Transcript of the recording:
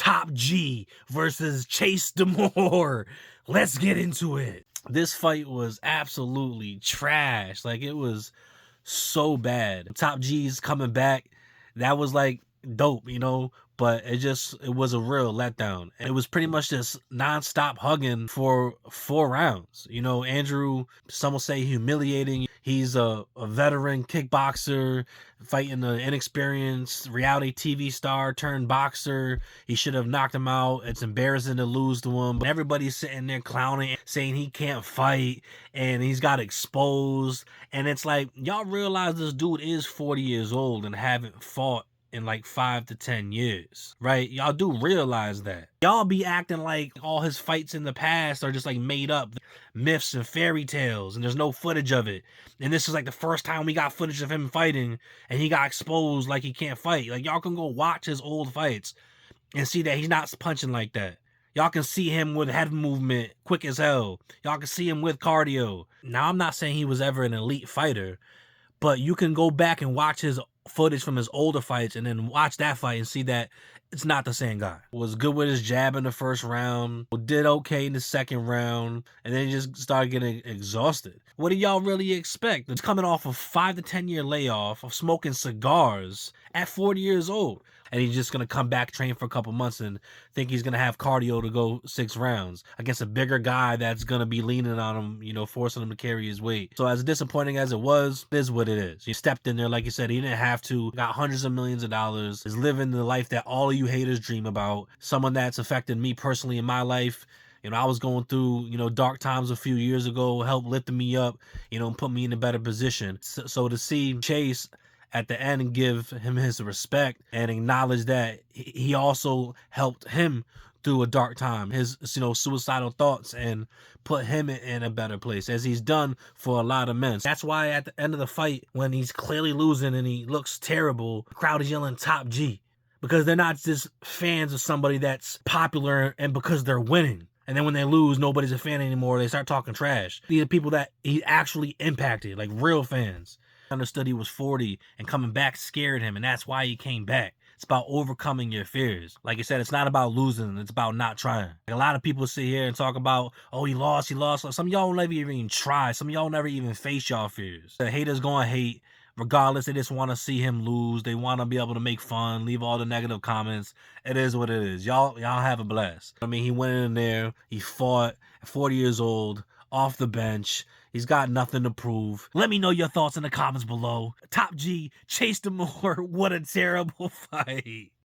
Top G versus Chase Demore. Let's get into it. This fight was absolutely trash. Like, it was so bad. Top G's coming back. That was like dope, you know, but it was a real letdown. It was pretty much just nonstop hugging for 4 rounds. You know, Andrew, some will say humiliating. He's a veteran kickboxer fighting an inexperienced reality TV star turned boxer. He should have knocked him out. It's embarrassing to lose to him. But everybody's sitting there clowning, saying he can't fight and he's got exposed. And it's like, y'all realize this dude is 40 years old and haven't fought in like 5 to 10 years, right? Y'all do realize that. Y'all be acting like all his fights in the past are just like made up myths and fairy tales and there's no footage of it. And this is like the first time we got footage of him fighting and he got exposed like he can't fight. Like, y'all can go watch his old fights and see that he's not punching like that. Y'all can see him with head movement quick as hell. Y'all can see him with cardio. Now, I'm not saying he was ever an elite fighter, but you can go back and watch his footage from his older fights and then watch that fight and see that it's not the same guy. Was good with his jab in the first round, did okay in the second round, and then he just started getting exhausted. What do y'all really expect? It's coming off a 5 to 10 year layoff of smoking cigars at 40 years old. And he's just going to come back, train for a couple months, and think he's going to have cardio to go 6 rounds against a bigger guy that's going to be leaning on him, you know, forcing him to carry his weight. So as disappointing as it was, it is what it is. He stepped in there, like you said, he didn't have to, got hundreds of millions of dollars, is living the life that all of you haters dream about. Someone that's affected me personally in my life. You know, I was going through, you know, dark times a few years ago, helped lifting me up, you know, and put me in a better position. So to see Chase at the end and give him his respect and acknowledge that he also helped him through a dark time, his, you know, suicidal thoughts, and put him in a better place, as he's done for a lot of men. That's why at the end of the fight, when he's clearly losing and he looks terrible, the crowd is yelling Top G, because they're not just fans of somebody that's popular and because they're winning. And then when they lose, nobody's a fan anymore. They start talking trash. These are people that he actually impacted, like real fans. Understood he was 40 and coming back scared him, and that's why he came back. It's about overcoming your fears. Like I said, it's not about losing, it's about not trying. Like, a lot of people sit here and talk about, oh, he lost. Some of y'all never even try. Some of y'all never even face y'all fears. The haters gonna hate regardless. They just want to see him lose. They want to be able to make fun, leave all the negative comments. It is what it is. Y'all have a blast. I mean, he went in there, he fought at 40 years old, off the bench. He's got nothing to prove. Let me know your thoughts in the comments below. Top G, Chase Demore, what a terrible fight.